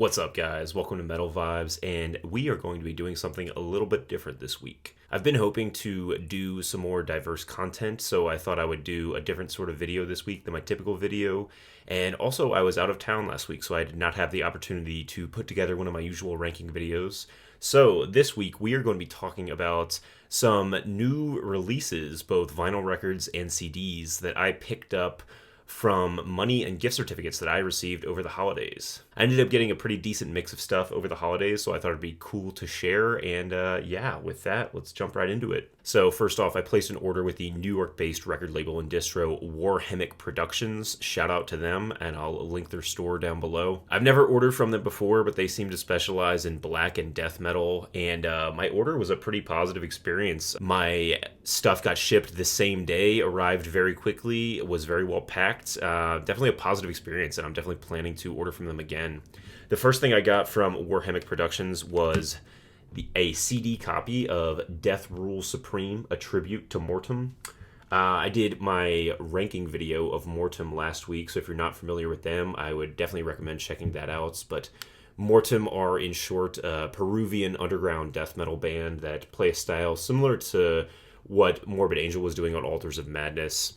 What's up, guys? Welcome to Metal Vibes, and we are going to be doing something a little bit different this week. I've been hoping to do some more diverse content, so I thought I would do a different sort of video this week than my typical video. And also, I was out of town last week, so I did not have the opportunity to put together one of my usual ranking videos. So, this week, we are going to be talking about some new releases, both vinyl records and CDs, that I picked up from money and gift certificates that I received over the holidays. I ended up getting a pretty decent mix of stuff over the holidays, so I thought it'd be cool to share. And with that, let's jump right into it. So first off, I placed an order with the New York-based record label and distro Warhemic Productions. Shout out to them, and I'll link their store down below. I've never ordered from them before, but they seem to specialize in black and death metal, and my order was a pretty positive experience. My stuff got shipped the same day, arrived very quickly, was very well packed. Definitely a positive experience, and I'm definitely planning to order from them again. The first thing I got from Warhemic Productions was a CD copy of Death Rules Supreme, a tribute to Mortem. I did my ranking video of Mortem last week, so if you're not familiar with them, I would definitely recommend checking that out. But Mortem are, in short, a Peruvian underground death metal band that play a style similar to what Morbid Angel was doing on Altars of Madness.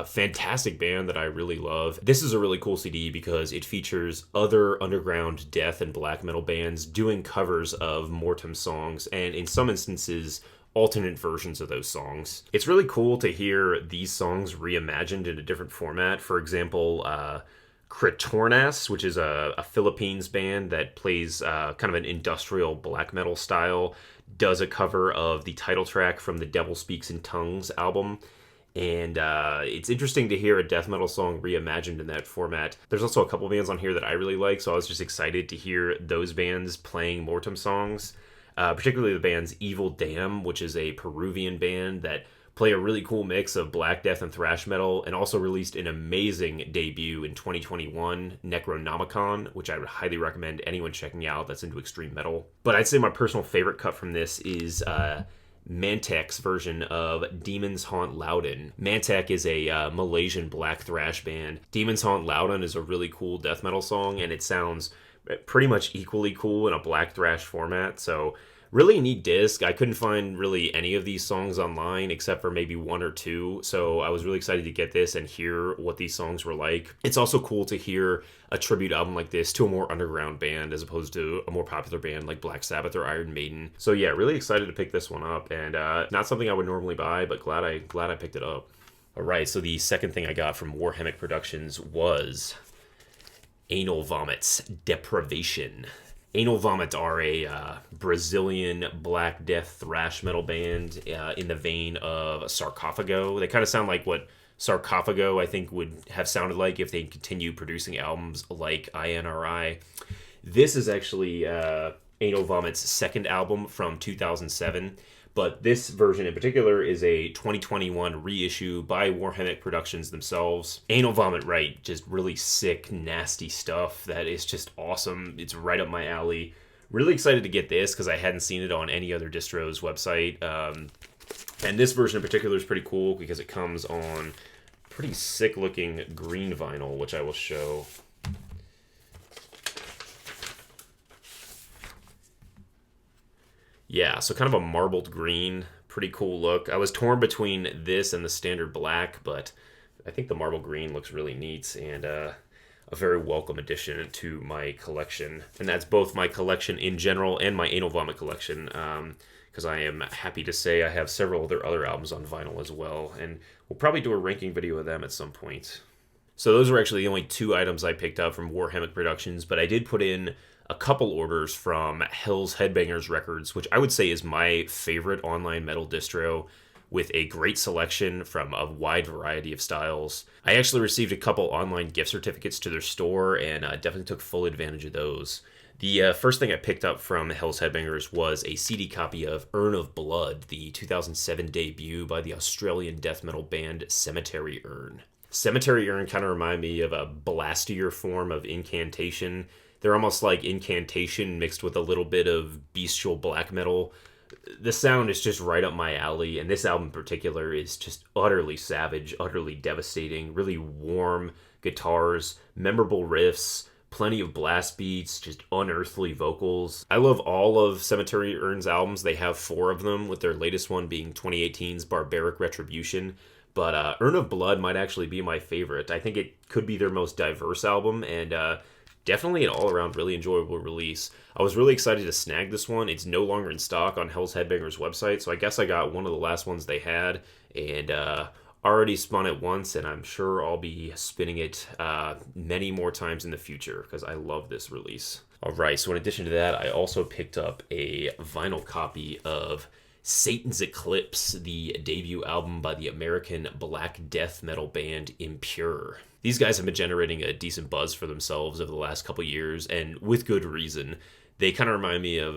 Fantastic band that I really love. This is a really cool CD because it features other underground death and black metal bands doing covers of Mortem songs, and in some instances, alternate versions of those songs. It's really cool to hear these songs reimagined in a different format. For example, Kritornas, which is a Philippines band that plays kind of an industrial black metal style, does a cover of the title track from the Devil Speaks in Tongues album. And it's interesting to hear a death metal song reimagined in that format. There's also a couple bands on here that I really like, so I was just excited to hear those bands playing Mortem songs. Particularly the band's Evil Dam, which is a Peruvian band that play a really cool mix of black death and thrash metal, and also released an amazing debut in 2021, Necronomicon, which I would highly recommend anyone checking out that's into extreme metal. But I'd say my personal favorite cut from this is Mantek's version of Demons Haunt Loudon. Mantek is a Malaysian black thrash band. Demons Haunt Loudon is a really cool death metal song, and it sounds pretty much equally cool in a black thrash format, so really neat disc. I couldn't find really any of these songs online except for maybe one or two, so I was really excited to get this and hear what these songs were like. It's also cool to hear a tribute album like this to a more underground band as opposed to a more popular band like Black Sabbath or Iron Maiden. So yeah, really excited to pick this one up, and not something I would normally buy, but glad I picked it up. Alright, so the second thing I got from Warhemic Productions was Anal Vomit's Deprivation. Anal Vomit are a Brazilian black death thrash metal band in the vein of Sarcophago. They kind of sound like what Sarcophago, I think, would have sounded like if they continue producing albums like INRI. This is actually Anal Vomit's second album from 2007, but this version in particular is a 2021 reissue by Warhemic Productions themselves. Anal Vomit write just really sick, nasty stuff that is just awesome. It's right up my alley. Really excited to get this because I hadn't seen it on any other distro's website. And this version in particular is pretty cool because it comes on pretty sick looking green vinyl, which I will show. Yeah, so kind of a marbled green, pretty cool look. I was torn between this and the standard black, but I think the marble green looks really neat and a very welcome addition to my collection. And that's both my collection in general and my Anal Vomit collection, because I am happy to say I have several of their other albums on vinyl as well, and we'll probably do a ranking video of them at some point. So those were actually the only two items I picked up from Warhemic Productions, but I did put in a couple orders from Hell's Headbangers Records, which I would say is my favorite online metal distro, with a great selection from a wide variety of styles. I actually received a couple online gift certificates to their store, and definitely took full advantage of those. The first thing I picked up from Hell's Headbangers was a CD copy of Urn of Blood, the 2007 debut by the Australian death metal band Cemetery Urn. Cemetery Urn kind of remind me of a blastier form of Incantation. They're almost like Incantation mixed with a little bit of bestial black metal. The sound is just right up my alley, and this album in particular is just utterly savage, utterly devastating, really warm guitars, memorable riffs, Plenty of blast beats, just unearthly vocals. I love all of Cemetery Urn's albums. They have 4 of them, with their latest one being 2018's Barbaric Retribution. But Urn of Blood might actually be my favorite. I think it could be their most diverse album, and definitely an all-around really enjoyable release. I was really excited to snag this one. It's no longer in stock on Hell's Headbangers website, so I guess I got one of the last ones they had, and already spun it once, and I'm sure I'll be spinning it many more times in the future, because I love this release. Alright, so in addition to that, I also picked up a vinyl copy of Satan's Eclipse, the debut album by the American black death metal band Impure. These guys have been generating a decent buzz for themselves over the last couple years, and with good reason. They kind of remind me of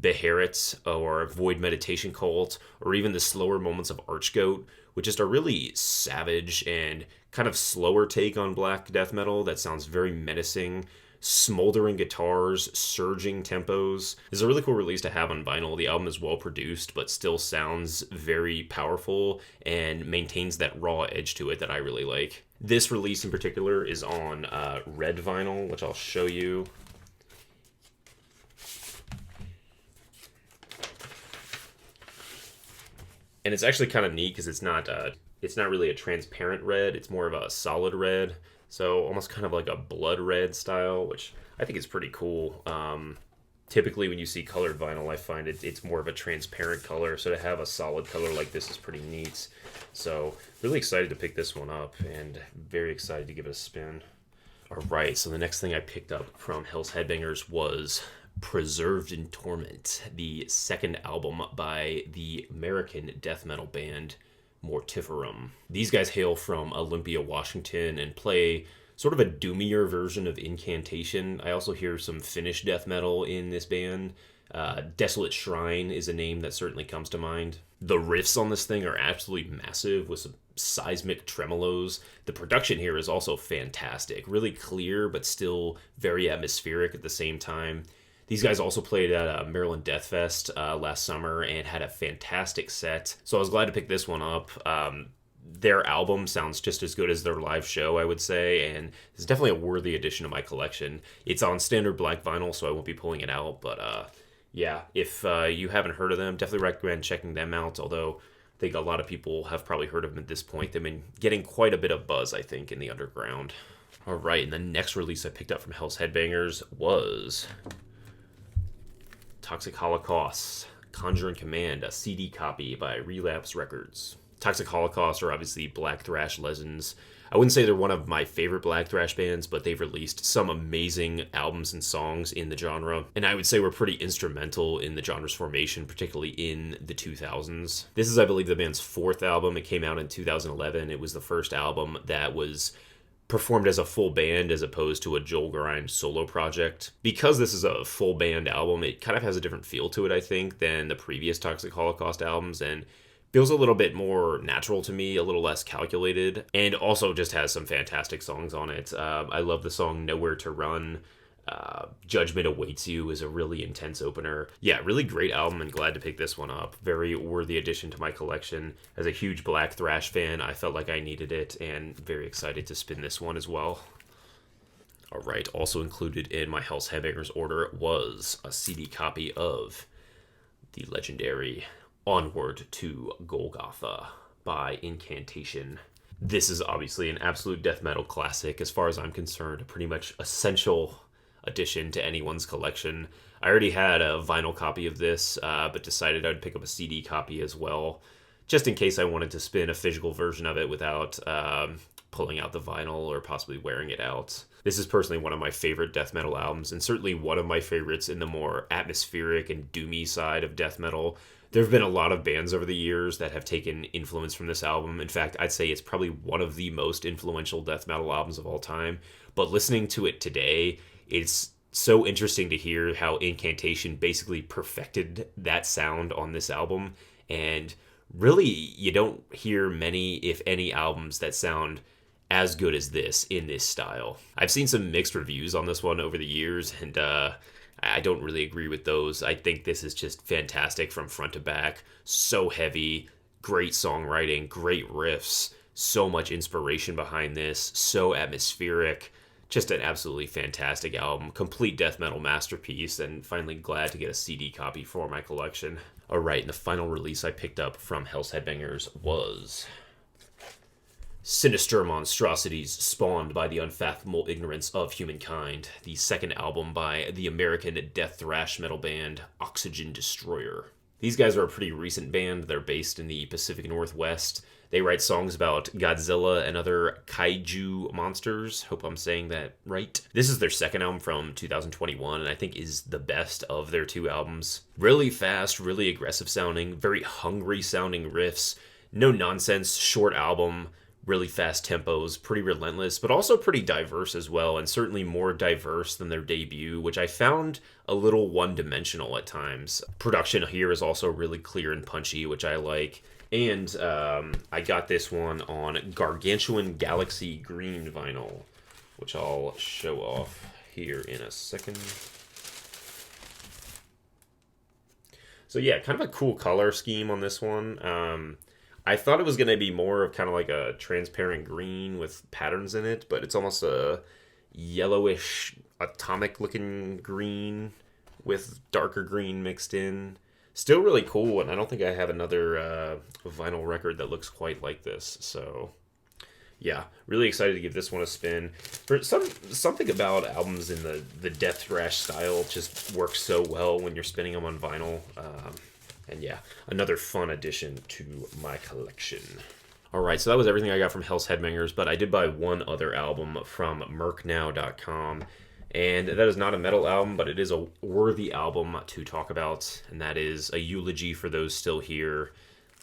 Beherit or Void Meditation Cult, or even the slower moments of Archgoat, which is a really savage and kind of slower take on black death metal that sounds very menacing. Smoldering guitars, surging tempos. This is a really cool release to have on vinyl. The album is well produced, but still sounds very powerful and maintains that raw edge to it that I really like. This release in particular is on red vinyl, which I'll show you. And it's actually kind of neat because it's not really a transparent red. It's more of a solid red. So almost kind of like a blood red style, which I think is pretty cool. Typically when you see colored vinyl, I find it's more of a transparent color. So to have a solid color like this is pretty neat. So really excited to pick this one up and very excited to give it a spin. All right, so the next thing I picked up from Hell's Headbangers was Preserved in Torment, the second album by the American death metal band Mortiferum. These guys hail from Olympia, Washington, and play sort of a doomier version of Incantation. I also hear some Finnish death metal in this band. Desolate Shrine is a name that certainly comes to mind. The riffs on this thing are absolutely massive with some seismic tremolos. The production here is also fantastic. Really clear, but still very atmospheric at the same time. These guys also played at Maryland Death Fest last summer and had a fantastic set. So I was glad to pick this one up. Their album sounds just as good as their live show, I would say, and it's definitely a worthy addition to my collection. It's on standard black vinyl, so I won't be pulling it out, but yeah, if you haven't heard of them, definitely recommend checking them out, although I think a lot of people have probably heard of them at this point. They've been getting quite a bit of buzz, I think, in the underground. All right, and the next release I picked up from Hell's Headbangers was Toxic Holocaust, Conjuring Command, a CD copy by Relapse Records. Toxic Holocaust are obviously black thrash legends. I wouldn't say they're one of my favorite black thrash bands, but they've released some amazing albums and songs in the genre, and I would say were pretty instrumental in the genre's formation, particularly in the 2000s. This is, I believe, the band's 4th album. It came out in 2011. It was the first album that was performed as a full band as opposed to a Joel Grind solo project. Because this is a full band album, it kind of has a different feel to it, I think, than the previous Toxic Holocaust albums, and feels a little bit more natural to me, a little less calculated, and also just has some fantastic songs on it. I love the song Nowhere to Run. Judgment Awaits You is a really intense opener. Yeah, really great album, and glad to pick this one up. Very worthy addition to my collection. As a huge black thrash fan, I felt like I needed it, and very excited to spin this one as well. Alright, also included in my Hell's Headbangers order was a CD copy of the legendary Onward to Golgotha by Incantation. This is obviously an absolute death metal classic as far as I'm concerned, a pretty much essential addition to anyone's collection. I already had a vinyl copy of this, but decided I would pick up a CD copy as well, just in case I wanted to spin a physical version of it without pulling out the vinyl or possibly wearing it out. This is personally one of my favorite death metal albums, and certainly one of my favorites in the more atmospheric and doomy side of death metal. There have been a lot of bands over the years that have taken influence from this album. In fact, I'd say it's probably one of the most influential death metal albums of all time. But listening to it today, it's so interesting to hear how Incantation basically perfected that sound on this album. And really, you don't hear many, if any, albums that sound as good as this in this style. I've seen some mixed reviews on this one over the years, and I don't really agree with those. I think this is just fantastic from front to back. So heavy, great songwriting, great riffs, so much inspiration behind this, so atmospheric. Just an absolutely fantastic album, complete death metal masterpiece, and finally glad to get a CD copy for my collection. Alright, and the final release I picked up from Hell's Headbangers was Sinister Monstrosities Spawned by the Unfathomable Ignorance of Humankind, the second album by the American death thrash metal band Oxygen Destroyer. These guys are a pretty recent band. They're based in the Pacific Northwest. They write songs about Godzilla and other kaiju monsters. Hope I'm saying that right. This is their second album from 2021, and I think is the best of their two albums. Really fast, really aggressive sounding, very hungry sounding riffs. No nonsense, short album, really fast tempos, pretty relentless, but also pretty diverse as well, and certainly more diverse than their debut, which I found a little one-dimensional at times. Production here is also really clear and punchy, which I like. And I got this one on Gargantuan Galaxy Green vinyl, which I'll show off here in a second. So yeah, kind of a cool color scheme on this one. I thought it was going to be more of kind of like a transparent green with patterns in it, but it's almost a yellowish atomic looking green with darker green mixed in. Still really cool, and I don't think I have another vinyl record that looks quite like this. So, yeah, really excited to give this one a spin. For something about albums in the death thrash style just works so well when you're spinning them on vinyl. And yeah, another fun addition to my collection. Alright, so that was everything I got from Hell's Headbangers, but I did buy one other album from mercnow.com. And that is not a metal album, but it is a worthy album to talk about, and that is A Eulogy for Those Still Here,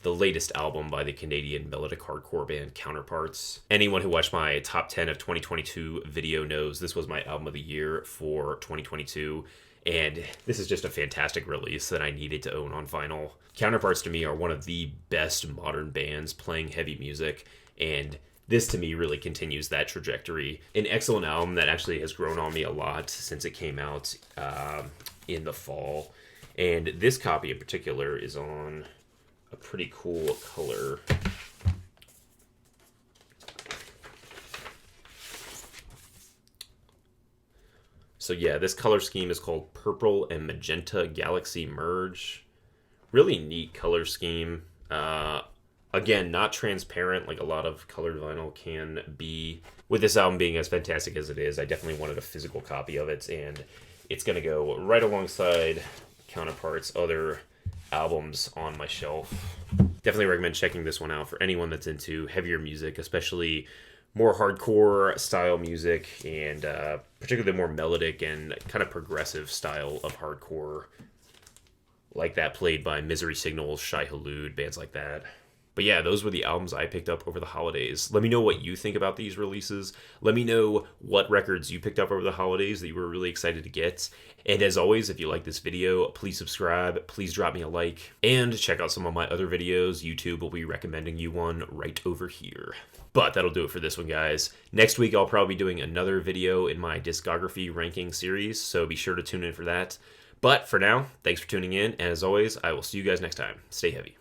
the latest album by the Canadian melodic hardcore band Counterparts. Anyone who watched my top 10 of 2022 video knows this was my album of the year for 2022, and this is just a fantastic release that I needed to own on vinyl. Counterparts to me are one of the best modern bands playing heavy music, and this, to me, really continues that trajectory. An excellent album that actually has grown on me a lot since it came out in the fall. And this copy in particular is on a pretty cool color. So yeah, this color scheme is called Purple and Magenta Galaxy Merge. Really neat color scheme. Again, not transparent like a lot of colored vinyl can be. With this album being as fantastic as it is, I definitely wanted a physical copy of it, and it's going to go right alongside Counterparts' other albums on my shelf. Definitely recommend checking this one out for anyone that's into heavier music, especially more hardcore style music, and particularly the more melodic and kind of progressive style of hardcore, like that played by Misery Signals, Shai Hulud, bands like that. But yeah, those were the albums I picked up over the holidays. Let me know what you think about these releases. Let me know what records you picked up over the holidays that you were really excited to get. And as always, if you like this video, please subscribe, please drop me a like, and check out some of my other videos. YouTube will be recommending you one right over here. But that'll do it for this one, guys. Next week, I'll probably be doing another video in my discography ranking series, so be sure to tune in for that. But for now, thanks for tuning in, and as always, I will see you guys next time. Stay heavy.